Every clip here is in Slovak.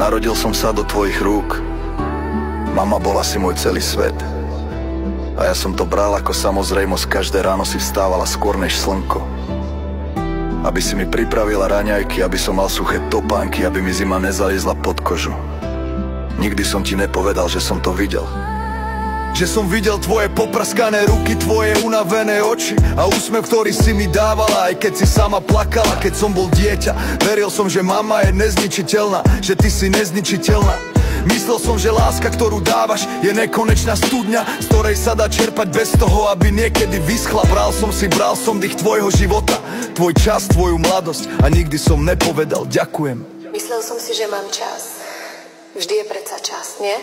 Narodil som sa do tvojich rúk. Mama bola si môj celý svet. A ja som to bral ako samozrejmosť. Každé ráno si vstávala skôr než slnko, aby si mi pripravila raňajky, aby som mal suché topánky, aby mi zima nezaliezla pod kožu. Nikdy som ti nepovedal, že som to videl. Že som videl tvoje popraskané ruky, tvoje unavené oči a úsmev, ktorý si mi dávala, aj keď si sama plakala, keď som bol dieťa. Veril som, že mama je nezničiteľná, že ty si nezničiteľná. Myslel som, že láska, ktorú dávaš, je nekonečná studňa, z ktorej sa dá čerpať bez toho, aby niekedy vyschla. Bral som dých tvojho života, tvoj čas, tvoju mladosť a nikdy som nepovedal ďakujem. Myslel som si, že mám čas. Vždy je predsa čas, nie?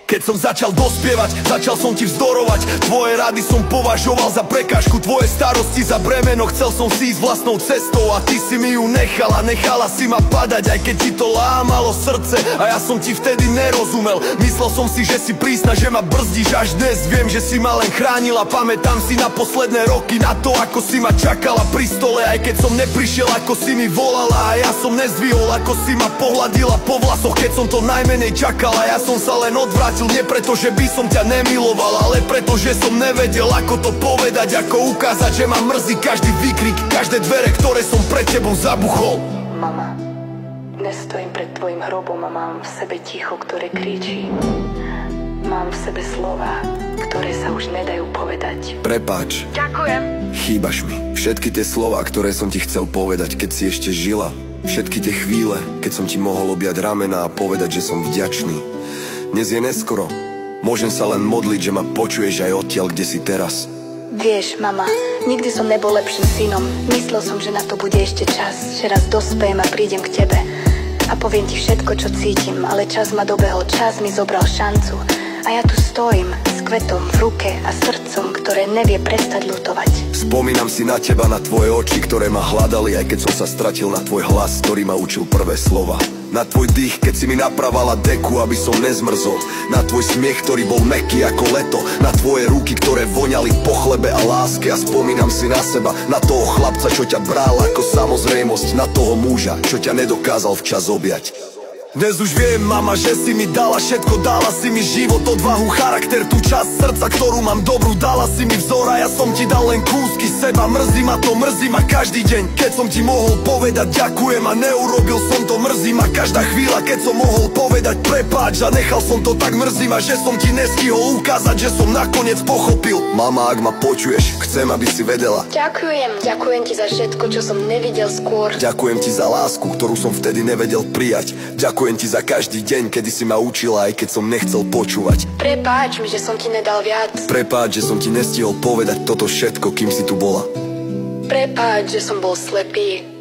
Keď som začal dospievať, začal som ti vzdorovať. Tvoje rady som považoval za prekážku, tvoje starosti za bremeno. Chcel som si ísť vlastnou cestou a ty si mi ju nechala si ma padať, aj keď ti to lámalo srdce. A ja som ti vtedy nerozumel. Myslel som si, že si prísna, že ma brzdíš. Až dnes viem, že si ma len chránila. Pamätám si na posledné roky, na to, ako si ma čakala pri stole. Aj keď som neprišiel, ako si mi volala. A ja som nezdvihol, ako si ma pohľadila po vlasoch, keď som to najmenej čakala. Ja som sa len odvrátil, nie preto, že by som ťa nemiloval, ale preto, že som nevedel, ako to povedať, ako ukázať, že ma mrzí každý výkrik, každé dvere, ktoré som pred tebou zabuchol. Mama, dnes stojím pred tvojim hrobom a mám v sebe ticho, ktoré kričí. Mám v sebe slova, ktoré sa už nedajú povedať. Prepáč. Ďakujem. Chýbaš mi. Všetky tie slová, ktoré som ti chcel povedať, keď si ešte žila. Všetky tie chvíle, keď som ti mohol objať ramena a povedať, že som vďačný. Dnes je neskoro. Môžem sa len modliť, že ma počuješ aj odtiaľ, kde si teraz. Vieš, mama, nikdy som nebol lepším synom. Myslel som, že na to bude ešte čas, že raz dospejem a prídem k tebe a poviem ti všetko, čo cítim. Ale čas ma dobehol, čas mi zobral šancu. A ja tu stojím s kvetom v ruke a srdcom, ktoré nevie prestať ľutovať. Spomínam si na teba, na tvoje oči, ktoré ma hľadali, aj keď som sa stratil, na tvoj hlas, ktorý ma učil prvé slova. Na tvoj dých, keď si mi napravala deku, aby som nezmrzol. Na tvoj smiech, ktorý bol mäkký ako leto. Na tvoje ruky, ktoré voňali po chlebe a láske. A spomínam si na seba, na toho chlapca, čo ťa bral ako samozrejmosť. Na toho muža, čo ťa nedokázal včas objať. Dnes už viem, mama, že si mi dala všetko. Dala si mi život, odvahu, charakter, tú časť srdca, ktorú mám dobrú. Dala si mi vzor a ja som ti dal len kúsky seba. Mrzí ma každý deň, keď som ti mohol povedať ďakujem a neurobil som to. Mrzí ma každá chvíľa, keď som mohol povedať prepáč a nechal som to tak. Mrzí ma, že som ti nestihol ukázať, že som nakoniec pochopil. Mama, ak ma počuješ, chcem, aby si vedela. Ďakujem ti za všetko, čo som nevidel skôr. Ďakujem ti za lásku, ktorú som vtedy nevedel prijať. Ďakujem ti za každý deň, kedy si ma učila, aj keď som nechcel počúvať. Prepáč mi, že som ti nedal viac. Prepáč, že som ti nestihol povedať toto všetko, kým si tu bola. Prepáč, že som bol slepý.